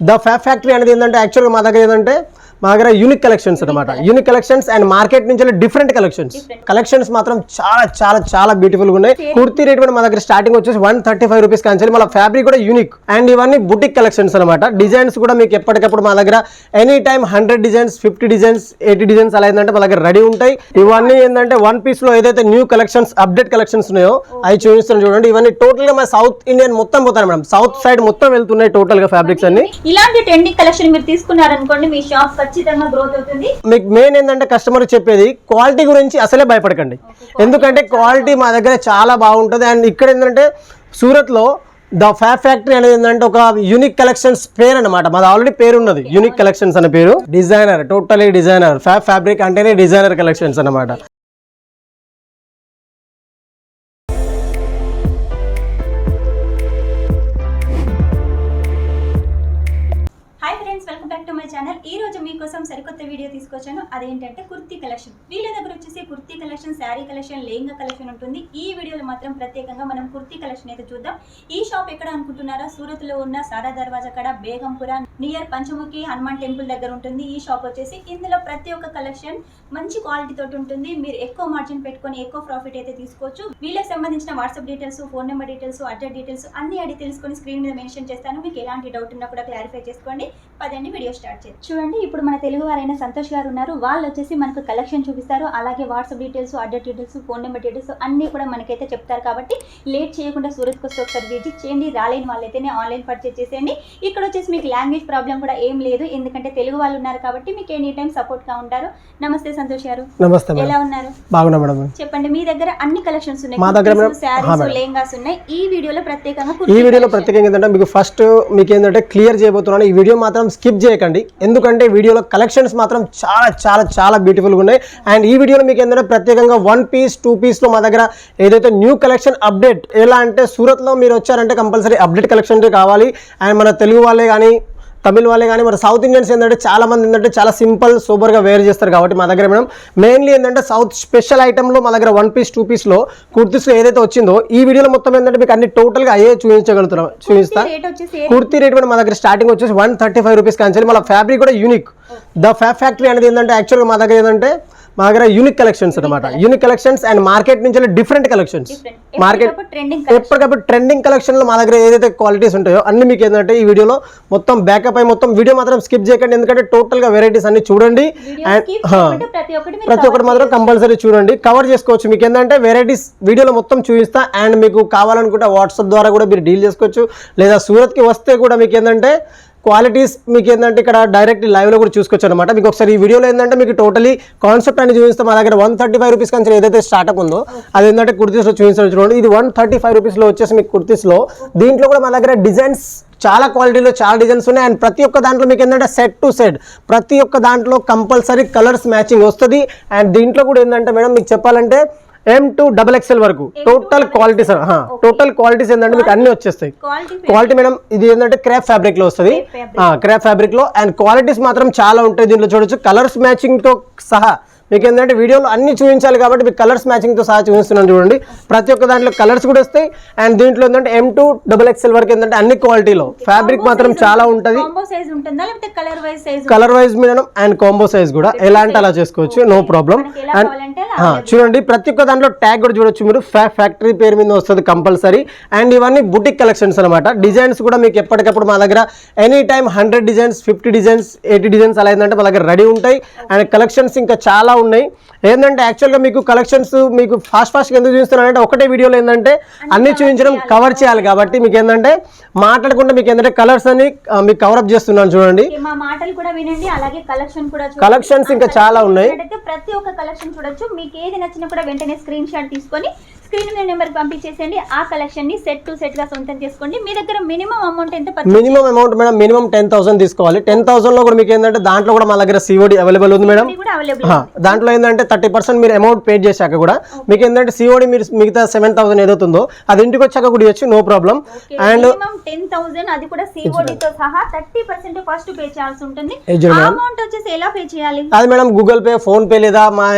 The fab factory అనేది ఏంటంటే యాక్చువల్గా మా దగ్గర యూనిక్ కలెక్షన్స్ అనమాట. యూనిక్ కలెక్షన్స్ అండ్ మార్కెట్ నుంచి డిఫరెంట్ కలెక్షన్స్ మాత్రం చాలా చాలా చాలా బ్యూటిఫుల్ గా ఉన్నాయి. కుర్తీ రేట్ కూడా మా దగ్గర స్టార్టింగ్ వచ్చేసి 135 రూపీస్ కాంచాలి. మళ్ళీ ఫ్యాబ్రిక్ కూడా యూనిక్ అండ్ ఇవన్నీ బుటిక్ కలెక్షన్స్ అనమాట. డిజైన్స్ కూడా మీకు ఎప్పటికప్పుడు మా దగ్గర any time 100 designs 50 designs 80 designs అలా ఏంటంటే మా దగ్గర రెడీ ఉంటాయి. ఇవన్నీ ఏంటంటే వన్ పీస్ లో ఏదైతే న్యూ కలెక్షన్స్ అప్డేట్ కలెక్షన్స్ ఉన్నాయో అవి చూపిస్తాను చూడండి. ఇవన్నీ టోటల్ గా మా సౌత్ ఇండియన్ మొత్తం పోతాయి మేడం. సౌత్ సైడ్ మొత్తం వెళ్తున్నాయి టోటల్ గా ఫ్యాబ్రిక్స్ అన్ని. ఇలాంటి ట్రెండింగ్ కలెక్షన్ మీరు తీసుకున్నారనుకోండి మీ షాప్ ఖచ్చితంగా గ్రోత్ అవుతుంది. మీకు మెయిన్ ఏంటంటే కస్టమర్ చెప్పేది క్వాలిటీ గురించి అసలే భయపడకండి. ఎందుకంటే క్వాలిటీ మా దగ్గర చాలా బాగుంటుంది. అండ్ ఇక్కడ ఏంటంటే సూరత్ లో ద ఫ్యాబ్ ఫ్యాక్టరీ అనేది ఏంటంటే ఒక యూనిక్ కలెక్షన్స్ పేరు అనమాట. మాది ఆల్రెడీ పేరు ఉన్నది యూనిక్ కలెక్షన్స్ అనే పేరు. డిజైనర్ టోటలీ డిజైనర్ ఫ్యాబ్రిక్ అంటేనే డిజైనర్ కలెక్షన్స్ అనమాట. ఈ రోజు మీకోసం సరికొత్త వీడియో తీసుకొచ్చాను. అదేంటంటే కుర్తీ కలెక్షన్. వీళ్ళ దగ్గర వచ్చేసి kurti collection, sari collection, lehenga collection ఉంటుంది. ఈ వీడియోలో మాత్రం ప్రత్యేకంగా మనం కుర్తీ కలెక్షన్ అయితే చూద్దాం. ఈ షాప్ ఎక్కడ అనుకుంటున్నారా? సూరత్ లో ఉన్న సారా దర్వాజా కడ బేగంపురా నియర్ పంచముఖి హనుమాన్ టెంపుల్ దగ్గర ఉంటుంది ఈ షాప్ వచ్చేసి. ఇందులో ప్రతి ఒక్క కలెక్షన్ మంచి క్వాలిటీ తోటి ఉంటుంది. మీరు ఎక్కువ మార్జిన్ పెట్టుకొని ఎక్కువ ప్రాఫిట్ అయితే తీసుకోవచ్చు. వీళ్ళకి సంబంధించిన WhatsApp details, phone number details, address details అన్ని అడిగి తెలుసుకొని స్క్రీన్ మీద మెన్షన్ చేస్తాను. మీకు ఎలాంటి డౌట్ ఉన్నా కూడా క్లారిఫై చేసుకోండి. పదండి వీడియో స్టార్ట్ చేయండి. చూడండి, ఇప్పుడు మన తెలుగు వారైన సంతోష్ గారు ఉన్నారు. వాళ్ళు వచ్చేసి మనకు కలెక్షన్ చూపిస్తారు. అలాగే WhatsApp details, address details, phone number details అన్నీ కూడా మనకైతే చెప్తారు. కాబట్టి లేట్ చేయకుండా సూరత్కి వస్తే ఒకసారి విజిట్ చేయండి. రాలేని వాళ్ళైతేనే ఆన్లైన్ పర్చేస్ చేసేయండి. ఇక్కడ వచ్చేసి మీకు లాంగ్వేజ్ ప్రాబ్లం కూడా ఏం లేదు. ఎందుకంటే తెలుగు వాళ్ళు ఉన్నారు కాబట్టి మీకు ఎనీ టైం సపోర్ట్ గా ఉంటారు. నమస్తే సంతోష్ గారు. నమస్తే. ఎలా ఉన్నారు? బాగున్నా మేడం. చెప్పండి, మీ దగ్గర అన్ని కలెక్షన్స్ ఉన్నాయి. మా దగ్గర శారీస్, లెహంగాస్ ఉన్నాయి. ఈ వీడియోలో ప్రత్యేకంగా ఏంటంటే మీకు ఫస్ట్ మీకు ఏంటంటే క్లియర్ చేయబోతున్నాను. ఈ వీడియో మాత్రం స్కిప్ చేయకండి. ఎందుకంటే వీడియోలో కలెక్షన్స్ మాత్రం చాలా చాలా చాలా బ్యూటిఫుల్గా ఉన్నాయి. అండ్ ఈ వీడియోలో మీకు ఏంటంటే ప్రత్యేకంగా 1 పీస్ 2 పీస్లో మా దగ్గర ఏదైతే న్యూ కలెక్షన్ అప్డేట్ ఎలా అంటే సూరత్లో మీరు వచ్చారంటే కంపల్సరీ అప్డేట్ కలెక్షన్ కావాలి. అండ్ మన తెలుగు వాళ్ళే కానీ తమిళ వాళ్ళే కానీ మన సౌత్ ఇండియన్స్ ఏంటంటే చాలా మంది ఏంటంటే చాలా సింపుల్ సూపర్గా వేర్ చేస్తారు. కాబట్టి మా దగ్గర మేడం మెయిన్లీ ఏంటంటే సౌత్ స్పెషల్ ఐటెంలో మా దగ్గర 1 పీస్ 2 పీస్లో కుర్తీస్లో ఏదైతే వచ్చిందో ఈ వీడియోలో మొత్తం ఏంటంటే మీకు అన్ని టోటల్గా అయ్యే చూపిస్తా. కుర్తీ రేట్ కూడా మా దగ్గర స్టార్టింగ్ వచ్చేసి 135 రూపీస్ కాంచాలి. మళ్ళీ ఫ్యాబ్రిక్ కూడా యూనిక్. ద ఫ్యాబ్ ఫ్యాక్టరీ అనేది ఏంటంటే యాక్చువల్గా మా దగ్గర యూనిక్ కలెక్షన్స్ అనమాట. యూనిక్ కలెక్షన్స్ అండ్ మార్కెట్ నుంచి డిఫరెంట్ కలెక్షన్స్. మార్కెట్ ఎప్పటికప్పుడు ట్రెండింగ్ కలెక్షన్ లో మా దగ్గర ఏదైతే క్వాలిటీస్ ఉంటాయో అన్ని మీకు ఏంటంటే ఈ వీడియోలో మొత్తం బ్యాకప్ అయి మొత్తం వీడియో మాత్రం స్కిప్ చేయకండి. ఎందుకంటే టోటల్ గా వెరైటీస్ అన్ని చూడండి. అండ్ ప్రతి ఒక్కటి మాత్రం కంపల్సరీ చూడండి, కవర్ చేసుకోవచ్చు. మీకు ఏంటంటే వెరైటీస్ వీడియోలో మొత్తం చూపిస్తా. అండ్ మీకు కావాలనుకుంటే వాట్సాప్ ద్వారా కూడా మీరు డీల్ చేసుకోవచ్చు. లేదా సూరత్కి వస్తే కూడా మీకు ఏంటంటే క్వాలిటీస్ మీకు ఏంటంటే ఇక్కడ డైరెక్ట్ లైవ్లో కూడా చూసుకోవచ్చు అనమాట. మీకు ఒకసారి ఈ వీడియోలో ఏంటంటే మీకు టోటలీ కాన్సెప్ట్ అని చూపిస్తాం. మా దగ్గర 135 రూపీస్ కానీ ఏదైతే స్టార్ట్అప్ ఉందో అది ఏంటంటే కుర్తీస్లో చూపించడం చూడండి. ఇది 135 రూపీస్లో వచ్చేసి మీకు కుర్తీస్లో. దీంట్లో కూడా మా దగ్గర డిజైన్స్ చాలా క్వాలిటీలో చాలా డిజైన్స్ ఉన్నాయి. అండ్ ప్రతి ఒక్క దాంట్లో మీకు ఏంటంటే సెట్ టు సెట్ ప్రతి ఒక్క దాంట్లో కంపల్సరీ కలర్స్ మ్యాచింగ్ వస్తుంది. అండ్ దీంట్లో కూడా ఏంటంటే మేడం మీకు చెప్పాలంటే M2 XXL వరకు టోటల్ క్వాలిటీస్ ఏంటంటే మీకు అన్ని వచ్చేస్తాయి. క్వాలిటీ మేడం ఇది ఏంటంటే క్రేప్ ఫ్యాబ్రిక్ లో వస్తుంది. క్రేప్ ఫ్యాబ్రిక్ లో అండ్ క్వాలిటీస్ మాత్రం చాలా ఉంటాయి. దీంట్లో చూడొచ్చు కలర్స్ మ్యాచింగ్ తో సహా. మీకు ఏంటంటే వీడియోలో అన్ని చూపించాలి కాబట్టి మీకు కలర్స్ మ్యాచింగ్తో సహా చూపిస్తున్నాను చూడండి. ప్రతి ఒక్క దాంట్లో కలర్స్ కూడా వస్తాయి. అండ్ దీంట్లో ఏంటంటే M2 XXL వరకు ఏంటంటే అన్ని క్వాలిటీలో ఫ్యాబ్రిక్ మాత్రం చాలా ఉంటుంది. Colour wise madam and combo size కూడా ఎలా అంటే అలా చేసుకోవచ్చు, నో ప్రాబ్లం. అండ్ చూడండి ప్రతి ఒక్క దాంట్లో ట్యాగ్ కూడా చూడొచ్చు మీరు. ఫ్యాక్టరీ పేరు మీద వస్తుంది కంపల్సరీ. అండ్ ఇవన్నీ బుటిక్ కలెక్షన్స్ అనమాట. డిజైన్స్ కూడా మీకు ఎప్పటికప్పుడు మా దగ్గర any time 100 designs 50 designs 80 designs అలా ఏంటంటే మా దగ్గర రెడీ ఉంటాయి. అండ్ కలెక్షన్స్ ఇంకా చాలా ఉన్నాయి. ఏంటంటే యాక్చువల్గా మీకు కలెక్షన్స్ మీకు ఫాస్ట్గా ఎందుకు చూస్తున్నానంటే ఒకటే వీడియోలో ఏంటంటే అన్ని చూపించడం కవర్ చేయాలి. కాబట్టి మీకు ఏంటంటే మాట్లాడకుండా మీకు ఏంటంటే కలర్స్ అని మీకు కవరప్ చేస్తున్నాను చూడండి. మా మాటలు కూడా వినండి, అలాగే కలెక్షన్స్ ఇంకా చాలా ఉన్నాయి. ప్రతి ఒక్క కలెక్షన్ చూడొచ్చు. మీకు ఏది నచ్చినా కూడా వెంటనే స్క్రీన్ షాట్ తీసుకొని స్క్రీన్ మీద నెంబర్ పంపించేసేయండి. ఆ కలెక్షన్ ని సెట్ టు సెట్ గా సొంతం చేసుకోండి. మీ దగ్గర మినిమం అమౌంట్ ఎంత? మినిమం అమౌంట్ మేడం మినిమం 10,000 తీసుకోవాలి. 10,000 లో కూడా మీకు ఏంటంటే దాంట్లో కూడా మా దగ్గర COD అవైలబుల్ ఉంది మేడం. దాంట్లో ఏంటంటే 30% మీరు అమౌంట్ పే చేశాక కూడా మీకు ఏంటంటే COD మీరు మిగతా 7,000 ఏదవుతుందో అది ఇంటికి వచ్చాక కూడా ఇవ్వచ్చు, నో ప్రాబ్లం. అండ్ 10,000 అది కూడా COD తో సహా 30% ఫస్ట్ పే చేయాల్సి ఉంటుంది. అమౌంట్ వచ్చేసి ఎలా పే చేయాలి? అది madam Google pay, phone pay లేదా మా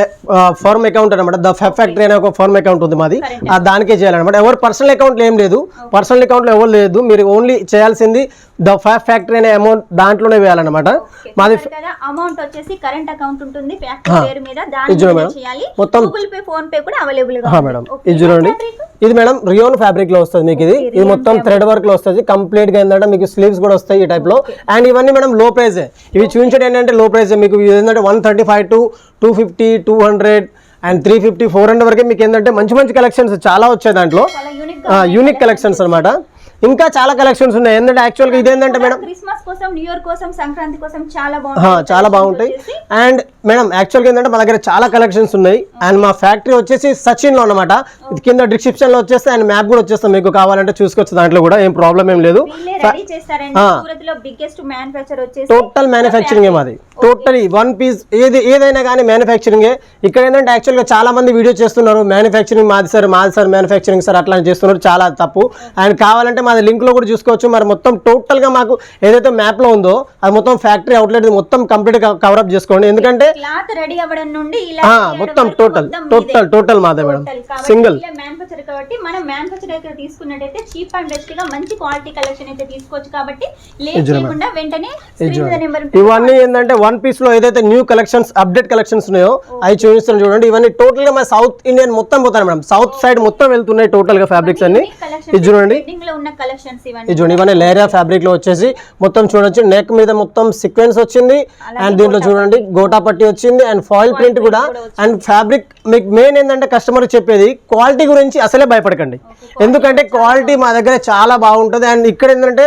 ఫర్మ్ అకౌంట్ అనమాట. ద ఫ్యాబ్ ఫ్యాక్టరీ అనే ఒక ఫర్మ్ అకౌంట్ ఉంది మాది. దానికే చేయాలన్నమాట. ఎవరు పర్సనల్ అకౌంట్లో ఏం లేదు, పర్సనల్ అకౌంట్లో ఎవరు లేదు. మీరు ఓన్లీ చేయాల్సింది ద ఫ్యాబ్ ఫ్యాక్టరీ అనే అమౌంట్ దాంట్లోనే వేయాలన్నమాట. మాది అమౌంట్ వచ్చేసి కరెంట్ అకౌంట్ ఉంటుంది ఫ్యాక్టరీ పేరు మీద, దాన్ని చేయాలి. మొత్తం గూగుల్ పే, ఫోన్ పే కూడా అవైలబుల్ గా ఉంది మేడం. ఇది చూడండి, ఇది మేడం రియోన్ ఫ్యాబ్రిక్ లో వస్తుంది మీకు. ఇది మొత్తం థ్రెడ్ వర్క్ లో వస్తుంది కంప్లీట్ గా. ఏంటంటే మీకు స్లీవ్స్ కూడా వస్తాయి ఈ టైప్ లో. అండ్ ఇవన్నీ మేడం లో ప్రైస్. ఇవి చూపించడం ఏంటంటే లో ప్రైస్ మీకు. ఏంటంటే 135 to 250, 200 అండ్ 350, 400 వరకే మీకు ఏంటంటే మంచి మంచి కలెక్షన్స్ చాలా వచ్చాయి దాంట్లో. యూనిక్ కలెక్షన్స్ అనమాట. ఇంకా చాలా కలెక్షన్స్ ఉన్నాయి. ఏంటంటే యాక్చువల్ గా ఇదేంటంటే మేడం క్రిస్మస్ కోసం, న్యూ ఇయర్ కోసం, సంక్రాంతి కోసం చాలా బాగుంటాయి. అండ్ మేడం యాక్చువల్ గా ఏంటంటే మా దగ్గర చాలా కలెక్షన్స్ ఉన్నాయి. అండ్ మా ఫ్యాక్టరీ వచ్చేసి సచిన్ లో అనమాట. కింద డిస్క్రిప్షన్ లో వచ్చేస్తే అండ్ మ్యాప్ కూడా వచ్చేస్తాం, మీకు కావాలంటే చూసుకోవచ్చు. దాంట్లో కూడా ఏం ప్రాబ్లం ఏం లేదు. టోటల్ మ్యానుఫ్యాక్చరింగ్ మాది. టోటలీ వన్ పీస్ ఏదైనా కానీ మ్యానుఫ్యాక్చరింగే. ఇక్కడ ఏంటంటే యాక్చువల్ గా చాలా మంది వీడియో చేస్తున్నారు, మ్యానుఫ్యాక్చరింగ్ మాది సార్ మ్యానుఫ్యాక్చరింగ్ సార్ అట్లా చేస్తున్నారు. చాలా తప్పు. అండ్ కావాలంటే మాది లింక్ లో కూడా చూసుకోవచ్చు. మరి మొత్తం టోటల్ గా మాకు ఏదైతే మ్యాప్ లో ఉందో అది మొత్తం ఫ్యాక్టరీ అవుట్లెట్ మొత్తం కంప్లీట్ కవర్ అప్ చేసుకోండి. ఎందుకంటే మొత్తం టోటల్ మాదే మేడం. సింగిల్ మ్యానుఫ్యాక్చర్ కాబట్టి మనం మ్యానుఫ్యాక్చర్ అయితే తీసుకున్నట్టయితే చీప్ అండ్ బెస్ట్ గా మంచి క్వాలిటీ కలెక్షన్ అయితే తీసుకోవచ్చు. కాబట్టి లేట్ చేయకుండా వెంటనే ఇవన్నీ ఏంటంటే వన్ పీస్ లో ఏదైతే న్యూ కలెక్షన్స్, అప్డేట్ కలెక్షన్స్ ఉన్నాయో అవి చూపిస్తాను చూడండి. ఇవన్నీ టోటల్ గా మా సౌత్ ఇండియన్ మొత్తం పోతాను మేడం. సౌత్ సైడ్ మొత్తం వెళ్తున్నాయి టోటల్ గా ఫ్యాబ్రిక్స్ అన్ని. ఇది చూడండి, ఇవన్నీ లేరియా ఫ్యాబ్రిక్ లో వచ్చేసి మొత్తం చూడొచ్చు. నెక్ మీద మొత్తం సీక్వెన్స్ వచ్చింది. అండ్ దీంట్లో చూడండి గోటా పట్టి వచ్చింది అండ్ ఫాయిల్ ప్రింట్ కూడా. అండ్ ఫ్యాబ్రిక్ మీకు మెయిన్ ఏంటంటే కస్టమర్ చెప్పేది క్వాలిటీ గురించి అసలే భయపడకండి. ఎందుకంటే క్వాలిటీ మా దగ్గర చాలా బాగుంటుంది. అండ్ ఇక్కడ ఏంటంటే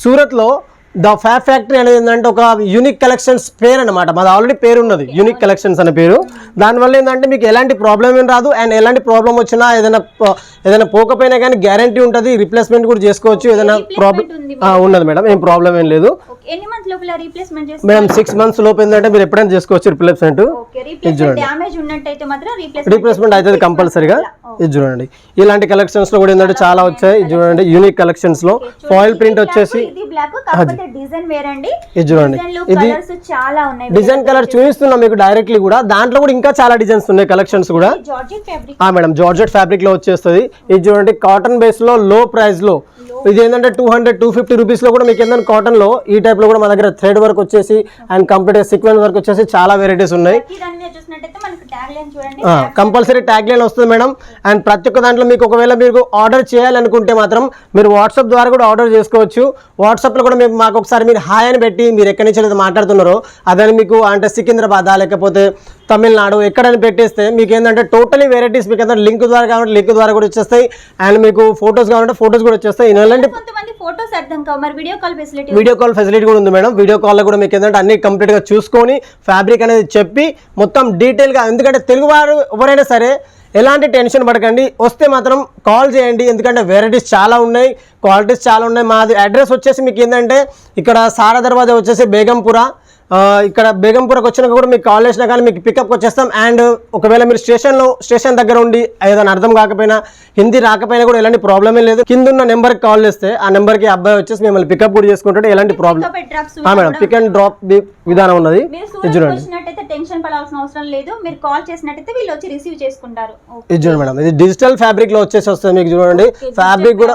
సూరత్ లో ద ఫ్యాబ్ ఫ్యాక్టరీ అనేది ఏంటంటే ఒక యూనిక్ కలెక్షన్స్ పేరు అనమాట. మాది ఆల్రెడీ పేరు ఉన్నది, యూనిక్ కలెక్షన్స్ అనే పేరు. దానివల్ల ఏంటంటే మీకు ఎలాంటి ప్రాబ్లం ఏం రాదు. అండ్ ఎలాంటి ప్రాబ్లం వచ్చినా ఏదైనా పోకపోయినా కానీ గ్యారంటీ ఉంటుంది, రిప్లేస్మెంట్ కూడా చేసుకోవచ్చు. ఏదైనా ప్రాబ్లం ఉన్నది మేడం, ఏం ప్రాబ్లం ఏం లేదు మేడం. 6 months లోపు ఏంటంటే మీరు ఎప్పుడైనా చేసుకోవచ్చు రిప్లేస్మెంట్. రీప్లేస్మెంట్ అవుతుంది కంపల్సరీగా. ఇది చూడండి, ఇలాంటి కలెక్షన్స్ లో కూడా ఏంటంటే చాలా వచ్చాయి. ఇది చూడండి యూనిక్ కలెక్షన్స్ లో ఫాయిల్ ప్రింట్ వచ్చేసి ఇది చూడండి. ఇది డిజైన్ కలర్ చూపిస్తున్నా మీకు డైరెక్ట్లీ కూడా. దాంట్లో కూడా ఇంకా చాలా డిజైన్స్ ఉన్నాయి కలెక్షన్స్ కూడా. మేడం జార్జెట్ ఫ్యాబ్రిక్ లో వచ్చేస్తుంది. ఇది చూడండి కాటన్ బేస్ లో లో ప్రైస్ లో. ఇది ఏంటంటే 200, 250 రూపీస్ లో కూడా మీకు ఏంటంటే కాటన్ లో ఈ టైప్ లో కూడా మా దగ్గర థ్రెడ్ వర్క్ వచ్చేసి అండ్ కంప్లీట్ సీక్వెన్స్ వర్క్ వచ్చేసి చాలా వెరైటీస్ ఉన్నాయి. కంపల్సరీ ట్యాగ్ లైన్ వస్తుంది మేడం. అండ్ ప్రతి ఒక్క దాంట్లో మీకు ఒకవేళ మీకు ఆర్డర్ చేయాలనుకుంటే మాత్రం మీరు వాట్సాప్ ద్వారా కూడా ఆర్డర్ చేసుకోవచ్చు. వాట్సాప్ లో కూడా మీకు మాకు ఒకసారి మీరు హాయ్ అని పెట్టి మీరు ఎక్కడి నుంచి అయితే మాట్లాడుతున్నారో అదని మీకు అంటే సికింద్రాబాద్ లేకపోతే తమిళనాడు ఎక్కడని పెట్టేస్తే మీకు ఏంటంటే టోటలీ వెరైటీస్ మీకు ఏంటంటే లింక్ ద్వారా కాబట్టి లింక్ ద్వారా కూడా వచ్చేస్తాయి. అండ్ మీకు ఫొటోస్ కావాలంటే ఫొటోస్ కూడా వచ్చేస్తాయి. వీడియో కాల్ ఫెసిలిటీ కూడా ఉంది మేడం. వీడియో కాల్ లో కూడా మీకు ఏంటంటే అన్ని కంప్లీట్ గా చూసుకొని ఫ్యాబ్రిక్ అనేది చెప్పి మొత్తం డీటెయిల్ గా. ఎందుకంటే తెలుగు వారు ఎవరైనా సరే ఎలాంటి టెన్షన్ పడకండి, వస్తే మాత్రం కాల్ చేయండి. ఎందుకంటే వెరైటీస్ చాలా ఉన్నాయి, క్వాలిటీస్ చాలా ఉన్నాయి. మాది అడ్రస్ వచ్చేసి మీకు ఏంటంటే ఇక్కడ సారా దర్వాజా వచ్చేసి బేగంపుర. ఇక్కడ బేగంపురకు వచ్చినాక కూడా మీకు కాల్ చేసినా కానీ మీకు పికప్ వచ్చేస్తాం. అండ్ ఒకవేళ మీరు స్టేషన్ దగ్గర ఉండి ఏదైనా అర్థం కాకపోయినా, హిందీ రాకపోయినా కూడా ఎలాంటి ప్రాబ్లమే లేదు. కింద ఉన్న నెంబర్కి కాల్ చేస్తే ఆ నెంబర్కి అబ్బాయి వచ్చేసి మిమ్మల్ని పికప్ కూడా చేసుకుంటే ఎలాంటి problem madam. Pick and drop విధానం ఉన్నది. ఇది చూడండి మేడం. ఇది డిజిటల్ ఫ్యాబ్రిక్ లో వచ్చేసి వస్తుంది మీకు. చూడండి ఫ్యాబ్రిక్ కూడా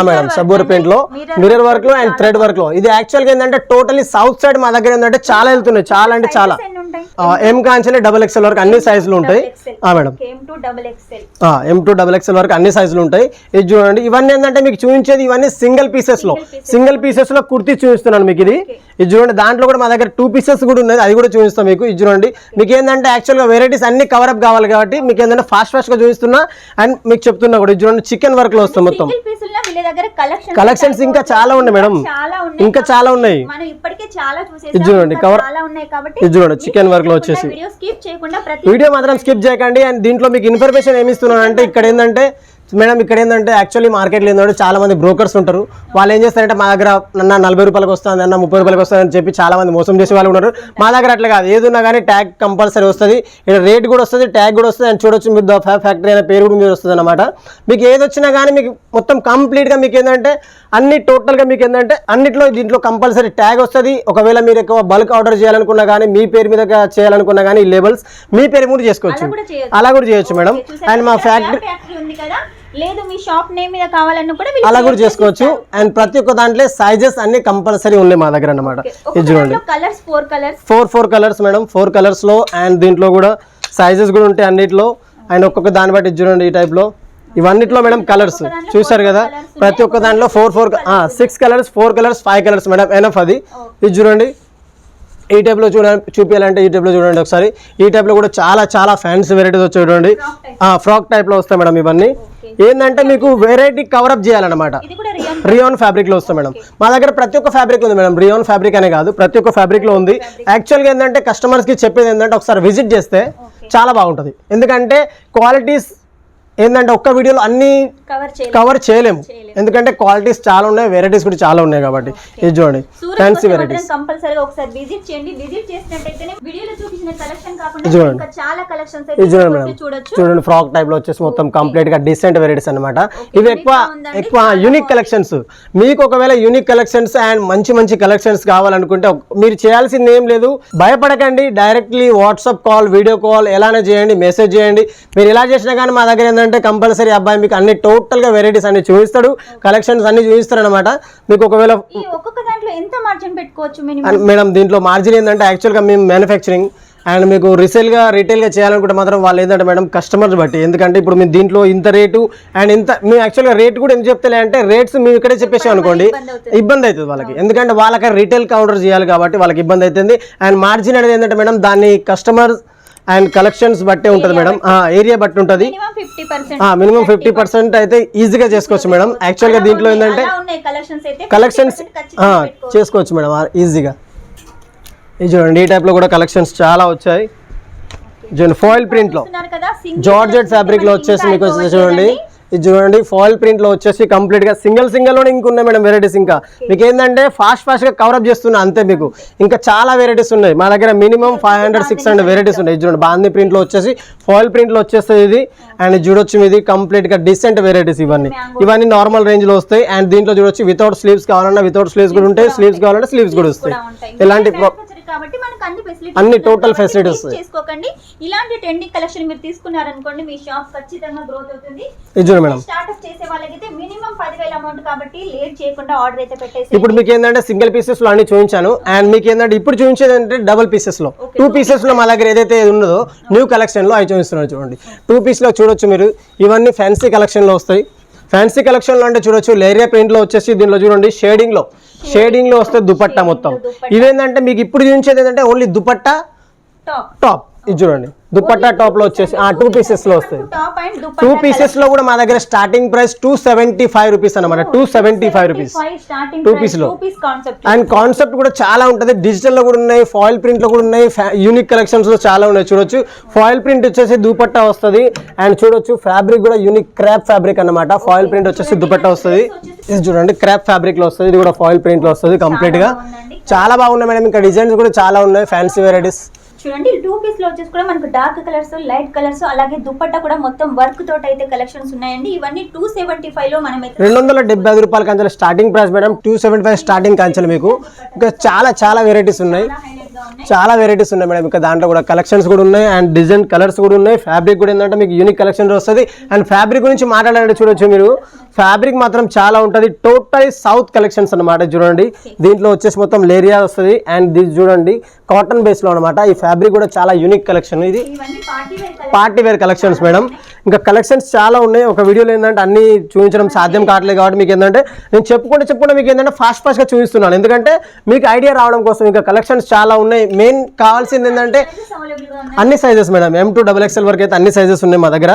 మేడం సబ్బూర్ పెయింట్ లో, మిర్రర్ వర్క్ లో అండ్ థ్రెడ్ వర్క్ లో. ఇది యాక్చువల్ గా ఏంటంటే టోటలీ సౌత్ సైడ్ మా దగ్గర ఏంటంటే చాలా వెళ్తున్నాయి. చాలా అంటే చాలా M కాంచెల్లి XXL వరకు అన్ని సైజులు ఉంటాయి మేడం. M to XXL వరకు అన్ని సైజులు ఉంటాయి. ఇది చూడండి, ఇవన్నీ ఏంటంటే మీకు చూపించేది ఇవన్నీ సింగిల్ పీసెస్ లో కుర్తీ చూపిస్తున్నాను మీకు. ఇది చూడండి, దాంట్లో కూడా మా దగ్గర 2 pieces కూడా ఉన్నాయి, అది కూడా చూపిస్తాం మీకు. ఇది చూడండి, మీకు ఏంటంటే యాక్చువల్ గా వెరైటీస్ అన్ని కవర్ అప్ కావాలి కాబట్టి మీకు ఏంటంటే ఫాస్ట్ గా చూపిస్తున్నా అండ్ మీకు చెప్తున్నా కూడా. ఇది చూడండి చికెన్ వర్క్ లో వస్తుంది మొత్తం. కలెక్షన్స్ ఇంకా చాలా ఉన్నాయి మేడం, ఇంకా చాలా ఉన్నాయి. ఇది చూడండి కవర్. ఇది చూడండి చికెన్ వర్క్ లో వచ్చేసి. వీడియో మాత్రం స్కిప్ చేయకండి. అండ్ దీంట్లో మీకు ఇన్ఫర్మేషన్ ఏమి ఇస్తున్నాను అంటే ఇక్కడ ఏంటంటే మేడం ఇక్కడ ఏంటంటే యాక్చువల్లీ మార్కెట్లో ఏంటంటే చాలా మంది బ్రోకర్స్ ఉంటారు. వాళ్ళు ఏం చేస్తారంటే మా దగ్గర నన్న 40 రూపాయలకు వస్తుంది అన్న 30 రూపాయలకు వస్తుంది అని చెప్పి చాలా మంది మోసం చేసే వాళ్ళు ఉన్నారు. మా దగ్గర అట్లా కాదు, ఏదున్నా కానీ ట్యాగ్ కంపల్సరీ వస్తుంది, ఇక్కడ రేట్ కూడా వస్తుంది, ట్యాగ్ కూడా వస్తుంది. అండ్ చూడొచ్చు మీరు ద ఫ్యాక్టరీ అనే పేరు కూడా మీరు వస్తుంది అనమాట. మీకు ఏది వచ్చినా కానీ మీకు మొత్తం కంప్లీట్గా మీకు ఏంటంటే అన్ని టోటల్గా మీకు ఏంటంటే అన్నిట్లో దీంట్లో కంపల్సరీ ట్యాగ్ వస్తుంది. ఒకవేళ మీరు ఎక్కువ బల్క్ ఆర్డర్ చేయాలనుకున్నా కానీ, మీ పేరు మీద చేయాలనుకున్నా కానీ ఈ లేబుల్స్ మీ పేరు కూడా చేసుకోవచ్చు, అలా కూడా చేయొచ్చు మేడం. అండ్ మా ఫ్యాక్టరీ ఉంది కదా, లేదు మీ షాప్ నేమ్ మీద కావాలన్నా కూడా అలా కూడా చేసుకోవచ్చు. అండ్ ప్రతి ఒక్క దాంట్లో సైజెస్ అన్ని కంపల్సరీ ఉన్నాయి మా దగ్గర అన్నమాట. ఇది చూడండి colours 4 colours 4 colours madam, 4 colours లో. అండ్ దీంట్లో కూడా సైజెస్ కూడా ఉంటాయి అన్నిట్లో. అండ్ ఒక్కొక్క దాన్ని బట్టి చూడండి ఈ టైప్ లో ఇవన్నిట్లో మేడం కలర్స్ చూసారు కదా. ప్రతి ఒక్క దాంట్లో 6 colours 4 colours 5 colours madam enough అది. ఇది చూడండి ఈ టైప్లో చూపించాలంటే ఈ టైప్లో చూడండి ఒకసారి. ఈ టైప్లో కూడా చాలా చాలా ఫ్యాన్సీ వెరైటీస్ వచ్చాయి చూడండి. ఫ్రాక్ టైప్లో వస్తాయి మేడం. ఇవన్నీ ఏంటంటే మీకు వెరైటీ కవరప్ చేయాలన్నమాట. రియాన్ ఫ్యాబ్రిక్లో వస్తాయి మేడం. మా దగ్గర ప్రతి ఒక్క ఫ్యాబ్రిక్ ఉంది మేడం, రియాన్ ఫ్యాబ్రిక్ అనే కాదు, ప్రతి ఒక్క ఫ్యాబ్రిక్లో ఉంది. యాక్చువల్గా ఏంటంటే కస్టమర్స్కి చెప్పేది ఏంటంటే ఒకసారి విజిట్ చేస్తే చాలా బాగుంటుంది. ఎందుకంటే క్వాలిటీస్ ఏంటంటే ఒక్క వీడియోలో అన్ని కవర్ చేయలేము, ఎందుకంటే క్వాలిటీస్ చాలా ఉన్నాయి, వెరైటీస్ కూడా చాలా ఉన్నాయి కాబట్టి. ఇది చూడండి ఫ్యాన్సీ వెరైటీస్ కంపల్సరీగా ఒకసారి విజిట్ చేయండి. విజిట్ చేసినట్టయితేనే వీడియోలో చూపించిన కలెక్షన్ కాకుండా ఇంకా చాలా కలెక్షన్స్ అయితే చూడండి. చూడండి ఫ్రాక్ టైప్ లో వచ్చేసి మొత్తం కంప్లీట్ గా డిసెంట్ వెరైటీస్ అన్నమాట. ఇవి ఎక్కువ యూనిక్ కలెక్షన్స్. మీకు ఒకవేళ యూనిక్ కలెక్షన్స్ అండ్ మంచి మంచి కలెక్షన్స్ కావాలనుకుంటే మీరు చేయాల్సింది ఏం లేదు, భయపడకండి. Directly WhatsApp call, video call ఎలానే చేయండి, మెసేజ్ చేయండి. మీరు ఎలా చేసినా కానీ మా దగ్గర ఏంటంటే కంపల్సరీ అబ్బాయి మీకు అన్ని టోటల్ గా వెరైటీస్ అన్ని చూపిస్తాడు, కలెక్షన్స్ అన్ని చూపిస్తాడు అనమాట. మీకు ఒకవేళ ఒక్కొక్క దాంట్లో ఎంత మార్జిన్ పెట్టుకోవచ్చు మేడం? దీంట్లో మార్జిన్ ఏంటంటే యాక్చువల్గా మేము మ్యానుఫ్యాక్చరింగ్ అండ్ మీకు రీటైల్గా చేయాలనుకుంటే మాత్రం వాళ్ళు ఏంటంటే మేడం కస్టమర్స్ బట్టి. ఎందుకంటే ఇప్పుడు మీరు దీంట్లో ఇంత రేటు అండ్ ఇంత మేము యాక్చువల్గా రేట్ కూడా ఎందుకు చెప్తలే అంటే రేట్స్ మేము ఇక్కడే చెప్పేసాం అనుకోండి ఇబ్బంది అవుతుంది వాళ్ళకి, ఎందుకంటే వాళ్ళకి రీటైల్ కౌంటర్ చేయాలి కాబట్టి వాళ్ళకి ఇబ్బంది అవుతుంది. అండ్ మార్జిన్ అనేది ఏంటంటే మేడం దాన్ని కస్టమర్ అండ్ కలెక్షన్స్ బట్టే ఉంటుంది మేడం, ఏరియా బట్టి ఉంటుంది. మినిమం 50% అయితే ఈజీగా చేసుకోవచ్చు మేడం. యాక్చువల్గా దీంట్లో ఏంటంటే కలెక్షన్స్ చేసుకోవచ్చు మేడం ఈజీగా. ఇది చూడండి ఈ టైప్లో కూడా కలెక్షన్స్ చాలా వచ్చాయి. చూడండి ఫాయిల్ ప్రింట్లో జార్జెట్ ఫ్యాబ్రిక్లో వచ్చేసి మీకు వచ్చేసి చూడండి. ఇది చూడండి ఫాయిల్ ప్రింట్లో వచ్చేసి కంప్లీట్గా సింగిల్లోనే ఇంకున్నాయి మేడం వెరైటీస్. ఇంకా మీకు ఏంటంటే ఫాస్ట్గా కవరప్ చేస్తున్నా అంతే. మీకు ఇంకా చాలా వెరైటీస్ ఉన్నాయి మా దగ్గర, మినిమం 500-600 వెరైటీస్ ఉన్నాయి. ఇది చూడండి బాందీ ప్రింట్లో వచ్చేసి ఫాయిల్ ప్రింట్లో వచ్చేస్తుంది ఇది. అండ్ చూడొచ్చు ఇది కంప్లీట్గా డిసెంట్ వెరైటీస్. ఇవన్నీ నార్మల్ రేంజ్లో వస్తాయి. అండ్ దీంట్లో చూడొచ్చు వితౌట్ స్లీవ్స్ కావాలన్నా వితౌట్ స్లీవ్స్ కూడా ఉంటాయి, స్లీవ్స్ కావాలంటే స్లీవ్స్ కూడా వస్తాయి. ఇలాంటి కాబట్టి మనకు అన్ని టోటల్ ఫెసిలిటీస్ చేసుకోకండి. ఇలాంటి ట్రెండింగ్ కలెక్షన్ మీరు తీసుకున్నారనుకోండి మీ షాప్ ఖచ్చితంగా గ్రోత్ అవుతుంది. స్టార్ట్అప్ చేసే వాళ్ళకైతే మినిమం 10,000 అమౌంట్ కాబట్టి లేట్ చేయకుండా ఆర్డర్ అయితే పెట్టేసి. ఇప్పుడు మీకు ఏంటంటే సింగిల్ పీసెస్ లో అన్ని చూపించాను. అండ్ మీకు ఏంటంటే ఇప్పుడు చూపించేది అంటే డబుల్ పీసెస్ లో 2 పీసెస్ లో మా దగ్గర ఏదైతే ఉన్నదో న్యూ కలెక్షన్ లో అవి చూపిస్తున్నాను చూడండి. 2 పీస్ లో చూడొచ్చు మీరు. ఇవన్నీ ఫ్యాన్సీ కలెక్షన్ లో వస్తాయి. ఫ్యాన్సీ కలెక్షన్ లో అంటే చూడొచ్చు లేరియా ప్రింట్ లో వచ్చేసి దీనిలో చూడండి షేడింగ్ లో వస్తే దుపట్టా మొత్తం. ఇవేంటంటే మీకు ఇప్పుడు చూపించేది ఏంటంటే ఓన్లీ దుపట్టా టాప్. ఇది చూడండి దుపట్టా టాప్ లో వచ్చేసి 2 పీసెస్ లో వస్తాయి. 2 పీసెస్ లో కూడా మా దగ్గర స్టార్టింగ్ ప్రైస్ 275 రూపీస్ అనమాట. 275 రూపీస్ 2 పీస్ లో. అండ్ కాన్సెప్ట్ కూడా చాలా ఉంటుంది. డిజిటల్ లో కూడా ఉన్నాయి, ఫాయిల్ ప్రింట్ లో కూడా ఉన్నాయి, యూనిక్ కలెక్షన్స్ లో చాలా ఉన్నాయి. చూడొచ్చు ఫాయిల్ ప్రింట్ వచ్చేసి దుపట్టా వస్తుంది. అండ్ చూడొచ్చు ఫ్యాబ్రిక్ కూడా యూనిక్ క్రాప్ ఫ్యాబ్రిక్ అనమాట. ఫాయిల్ ప్రింట్ వచ్చేసి దుపట్టా వస్తుంది. ఇది చూడండి క్రాప్ ఫ్యాబ్రిక్ లో వస్తుంది. ఇది కూడా ఫాయిల్ ప్రింట్ లో వస్తుంది కంప్లీట్ గా. చాలా బాగున్నాయి మేడం. ఇంకా డిజైన్స్ కూడా చాలా ఉన్నాయి ఫ్యాన్సీ వెరైటీస్. చూడండి 2 పీస్ లో వచ్చేసి కూడా మనకు డార్క్ కలర్స్, లైట్ కలర్స్, అలాగే దుపట్టా కూడా మొత్తం వర్క్ తోటి అయితే కలెక్షన్స్ ఉన్నాయండి. ఇవన్నీ 275 లో మనం 275 రూపాయల కంచెల స్టార్టింగ్ ప్రైస్ మేడం. 275 స్టార్టింగ్ కంచెలు. మీకు ఇంకా చాలా వెరైటీస్ ఉన్నాయి, చాలా వెరైటీస్ ఉన్నాయి మేడం. ఇంకా దాంట్లో కూడా కలెక్షన్స్ కూడా ఉన్నాయి అండ్ డిజైన్ కలర్స్ కూడా ఉన్నాయి. ఫ్యాబ్రిక్ కూడా ఏంటంటే మీకు యూనిక్ కలెక్షన్ వస్తుంది. అండ్ ఫ్యాబ్రిక్ గురించి మాట్లాడాలంటే చూడొచ్చు మీరు ఫ్యాబ్రిక్ మాత్రం చాలా ఉంటుంది. టోటల్ సౌత్ కలెక్షన్స్ అనమాట. చూడండి దీంట్లో వచ్చేసి మొత్తం లేరియా వస్తుంది. అండ్ ఇది చూడండి కాటన్ బేస్ లో అనమాట. ఈ ఫ్యాబ్రిక్ కూడా చాలా యూనిక్ కలెక్షన్. ఇది పార్టీ వేర్ కలెక్షన్స్ మేడం. ఇంకా కలెక్షన్స్ చాలా ఉన్నాయి. ఒక వీడియోలో ఏంటంటే అన్ని చూపించడం సాధ్యం కావట్లేదు కాబట్టి మీకు ఏంటంటే నేను చెప్పుకుంటే మీకు ఏంటంటే ఫాస్ట్గా చూపిస్తున్నాను, ఎందుకంటే మీకు ఐడియా రావడం కోసం. ఇంకా కలెక్షన్స్ చాలా ఉన్నాయి. మెయిన్ కావాల్సింది ఏంటంటే అన్ని sizes madam. M to XXL వరకు అయితే అన్ని సైజెస్ ఉన్నాయి మా దగ్గర.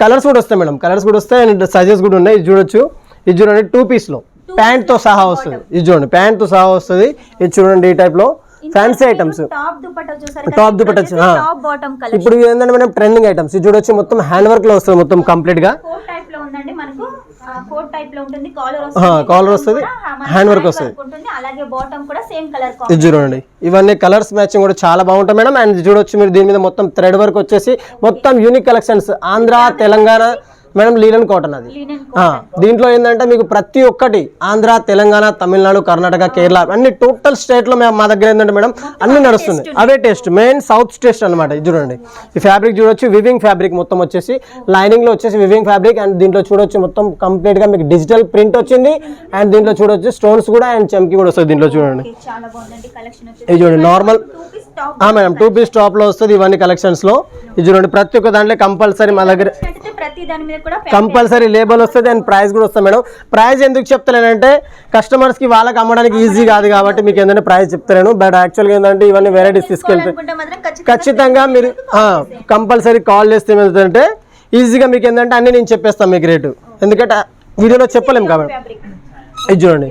కలర్స్ కూడా వస్తాయి మేడం, కలర్స్ కూడా వస్తాయి అండ్ సైజెస్ కూడా ఉన్నాయి. ఇది చూడొచ్చు. ఇది చూడండి 2 పీస్ లో ప్యాంట్ తో సహా వస్తుంది. ఇది చూడండి ప్యాంట్ తో సహా వస్తుంది. ఇది చూడండి ఈ టైప్ లో ఫ్యాన్సీ ఐటమ్స్. టాప్ దుపట్టా ఇప్పుడు ఏంటంటే మనం ట్రెండింగ్ ఐటమ్స్. ఇది చూడొచ్చు మొత్తం హ్యాండ్ వర్క్ లో వస్తుంది మొత్తం కంప్లీట్ గా. కోట్ టైప్ లో ఉంటుంది, కాలర్ వస్తుంది, హ్యాండ్ వర్క్ వస్తుంది, అలాగే బాటమ్ కూడా సేమ్ కలర్. ఇది చూడండి, ఇవన్నీ కలర్స్ మ్యాచింగ్ కూడా చాలా బాగుంటాయి మేడం. అండ్ చూడొచ్చు మీరు దీని మీద మొత్తం థ్రెడ్ వర్క్ వచ్చేసి మొత్తం unique collections, Andhra Telangana madam, లీలన్ cotton అది. దీంట్లో ఏంటంటే మీకు ప్రతి ఒక్కటి ఆంధ్ర తెలంగాణ తమిళనాడు కర్ణాటక కేరళ అన్ని టోటల్ స్టేట్ లో మా దగ్గర ఏంటంటే మేడం అన్ని నడుస్తుంది, అవే టేస్ట్, మెయిన్ సౌత్ టేస్ట్ అనమాట. ఇది చూడండి, ఈ ఫ్యాబ్రిక్ చూడొచ్చు, వివింగ్ ఫ్యాబ్రిక్ మొత్తం వచ్చేసి లైనింగ్ లో వచ్చేసి వివింగ్ ఫ్యాబ్రిక్. అండ్ దీంట్లో చూడొచ్చు మొత్తం కంప్లీట్ గా మీకు డిజిటల్ ప్రింట్ వచ్చింది. అండ్ దీంట్లో చూడొచ్చు స్టోన్స్ కూడా అండ్ చమ్కి కూడా వస్తుంది దీంట్లో చూడండి. ఇది చూడండి నార్మల్ మేడం 2 పీస్ టాప్ లో వస్తుంది ఇవన్నీ కలెక్షన్స్ లో. ఇది చూడండి ప్రతి ఒక్క దాంట్లో కంపల్సరీ మా దగ్గర కంపల్సరీ లేబుల్ వస్తుంది అండ్ ప్రైస్ కూడా వస్తుంది మేడం. ప్రైస్ ఎందుకు చెప్తలేనంటే కస్టమర్స్ కి వాళ్ళకి అమ్మడానికి ఈజీ కాదు కాబట్టి మీకు ఏంటంటే ప్రైస్ చెప్తలేను. బట్ యాక్చువల్గా ఏంటంటే ఇవన్నీ వెరైటీస్ తీసుకెళ్తే ఖచ్చితంగా మీరు కంపల్సరీ కాల్ చేస్తే ఏమవుతుందంటే ఈజీగా మీకు ఏంటంటే అన్ని నేను చెప్పేస్తాను మీకు రేటు, ఎందుకంటే వీడియోలో చెప్పలేము కాబట్టి. ఇది చూడండి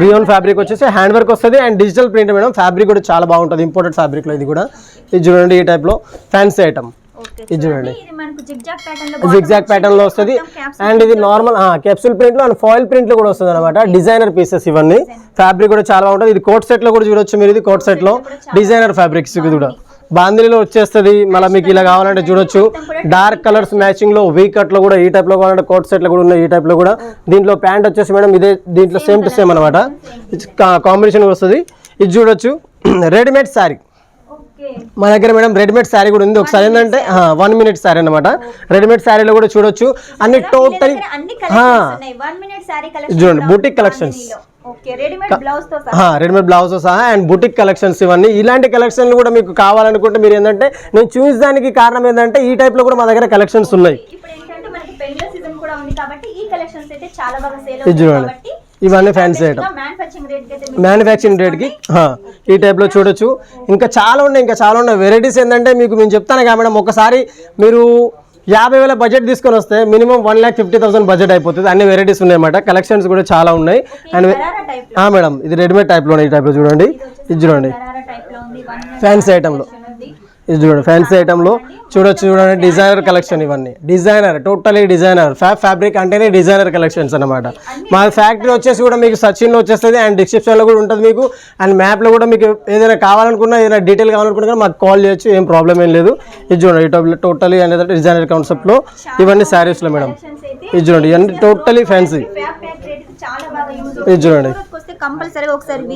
రియోన్ ఫ్యాబ్రిక్ వచ్చేసి హ్యాండ్ వర్క్ వస్తుంది and digital print madam. Fabric కూడా చాలా బాగుంటుంది, ఇంపోర్టెడ్ ఫ్యాబ్రిక్ లో ఇది కూడా. ఇది చూడండి ఈ టైప్ లో ఫ్యాన్సీ ఐటమ్, ఇది చూడండి జిగ్జాగ్ ప్యాటర్న్ లో వస్తుంది. అండ్ ఇది నార్మల్ క్యాప్సూల్ ప్రింట్ లో అండ్ ఫాయిల్ ప్రింట్ లో కూడా వస్తుంది అనమాట. డిజైనర్ పీసెస్ ఇవన్నీ, ఫ్యాబ్రిక్ కూడా చాలా బాగుంటుంది. ఇది కోట్ సెట్ లో కూడా చూడొచ్చు మీరు, ఇది కోట్ సెట్ లో డిజైనర్ ఫ్యాబ్రిక్స్ ఇది కూడా బాందిలో వచ్చేస్తుంది. మళ్ళీ మీకు ఇలా కావాలంటే చూడొచ్చు డార్క్ కలర్స్ మ్యాచింగ్ లో వీ కట్ లో కూడా ఈ టైప్ లో కావాలంటే కోట్ సెట్ లో కూడా ఉన్నాయి, ఈ టైప్ లో కూడా. దీంట్లో ప్యాంట్ వచ్చేసి మేడం ఇదే దీంట్లో సేమ్ టు సేమ్ అనమాట, కాంబినేషన్ వస్తుంది. ఇది చూడొచ్చు రెడీమేడ్ శారీ మా దగ్గర మేడం, రెడీమేడ్ శారీ కూడా ఉంది. ఒకసారి ఏంటంటే 1 మినిట్ శారీ అనమాట. రెడీమేడ్ శారీలో కూడా చూడొచ్చు అన్ని టోటల్ చూడండి బూటిక్ కలెక్షన్స్, రెడీమేడ్ బ్లౌజ్ సహా అండ్ బుటిక్ కలెక్షన్స్ ఇవన్నీ. ఇలాంటి కలెక్షన్లు కూడా మీకు కావాలనుకుంటే మీరు ఏంటంటే నేను చూసేదానికి కారణం ఏంటంటే ఈ టైప్ లో కూడా మా దగ్గర కలెక్షన్స్ ఉన్నాయి. ఇవన్నీ ఫ్యాన్సీ ఐటమ్ మ్యానుఫ్యాక్చరింగ్ రేట్ కి ఈ టైప్ లో చూడొచ్చు. ఇంకా చాలా ఉన్నాయి వెరైటీస్. ఏంటంటే మీకు నేను చెప్తాను కదా మేడం, ఒకసారి మీరు 50,000 బడ్జెట్ తీసుకొని వస్తే మినిమం 1,50,000 బడ్జెట్ అయిపోతుంది. అన్ని వెరైటీస్ ఉన్నాయి అన్నమాట, కలెక్షన్స్ కూడా చాలా ఉన్నాయి. అండ్ మేడం ఇది రెడీమేడ్ టైప్ లో ఈ టైప్ లో చూడండి, ఇది చూడండి ఫ్యాన్సీ ఐటమ్ లో, ఇది చూడండి ఫ్యాన్సీ ఐటమ్ లో చూడండి డిజైనర్ కలెక్షన్. ఇవన్నీ డిజైనర్, టోటలీ డిజైనర్. ఫ్యాబ్రిక్ అంటేనే డిజైనర్ కలెక్షన్స్ అనమాట. మా ఫ్యాక్టరీ వచ్చేసి కూడా మీకు సచిన్ లో వచ్చేస్తుంది అండ్ డిస్క్రిప్షన్ లో కూడా ఉంటుంది మీకు. అండ్ మ్యాప్ లో కూడా మీకు ఏదైనా కావాలనుకున్నా, ఏదైనా డీటెయిల్ కావాలనుకున్నా మాకు కాల్ చేయొచ్చు, ఏం ప్రాబ్లం ఏం లేదు. ఇది చూడండి టోటలీ అనేది డిజైనర్ కాన్సెప్ట్ లో ఇవన్నీ శారీస్ లో మేడం. ఇది చూడండి ఇవన్నీ టోటలీ ఫ్యాన్సీ. ఇది చూడండి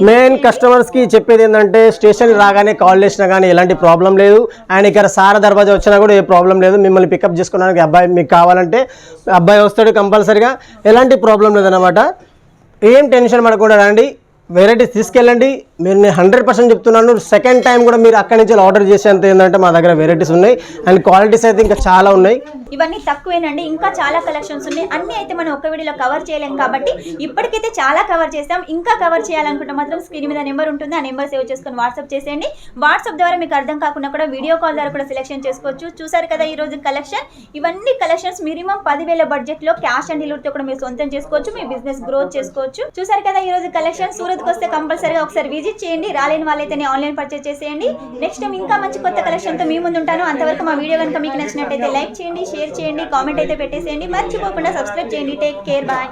మెయిన్ కస్టమర్స్ కి చెప్పేది ఏంటంటే స్టేషన్ రాగానే కాల్ చేసినా కానీ ఎలాంటి ప్రాబ్లం లేదు. అండ్ ఇక్కడ సార దర్వాజా వచ్చినా కూడా ఏ ప్రాబ్లం లేదు. మిమ్మల్ని పికప్ చేసుకోవడానికి అబ్బాయి మీకు కావాలంటే అబ్బాయి వస్తాడు కంపల్సరీగా, ఎలాంటి ప్రాబ్లం లేదన్నమాట. ఏం టెన్షన్ పడకుండా రండి, వెరైటీస్ తీసుకెళ్ళండి. మీరు నేను 100% చెప్తున్నాను. సెకండ్ టైం కూడా మీరు అక్కడి నుంచి ఆర్డర్ చేసేంత ఏంటంటే మా దగ్గర వెరైటీస్ ఉన్నాయి అండ్ క్వాలిటీస్ అయితే ఇంకా చాలా ఉన్నాయి. ఇవన్నీ తక్కువేనండి, ఇంకా చాలా కలెక్షన్స్ ఉన్నాయి. అన్ని అయితే మనం ఒక వీడియోలో కవర్ చేయలేం కాబట్టి ఇప్పటికైతే చాలా కవర్ చేస్తాం. ఇంకా కవర్ చేయాలనుకుంటే మాత్రం స్క్రీన్ మీద నెంబర్ ఉంటుంది, ఆ నెంబర్ సేవ్ చేసుకొని వాట్సాప్ చేసేయండి. వాట్సాప్ ద్వారా మీకు అర్థం కాకుండా కూడా వీడియో కాల్ ద్వారా కూడా సెలెక్షన్ చేసుకోవచ్చు. చూసారు కదా ఈ రోజు కలెక్షన్. ఇవన్నీ కలెక్షన్స్ మినిమం 10,000 బడ్జెట్ లో క్యాష్ అండ్ డెలివరీతో కూడా మీరు సొంతం చేసుకోవచ్చు, మీ బిజినెస్ గ్రోత్ చేసుకోవచ్చు. చూసారు కదా ఈ రోజు కలెక్షన్. సూరత్కి వస్తే కంపల్సరీగా ఒకసారి విజిట్ చేయండి. రాలేని వాళ్ళైతే ఆన్లైన్ పర్చేస్ చేసేయండి. నెక్స్ట్ టైం ఇంకా మంచి కొత్త కలెక్షన్ తో మీ ముందు ఉంటాను. అంతవరకు మా వీడియో కనుక మీకు నచ్చినట్టయితే లైక్ చేయండి, షేర్ చేయండి, కామెంట్ అయితే పెట్టేసేయండి. మర్చిపోకుండా సబ్స్క్రైబ్ చేయండి. Take care, bye.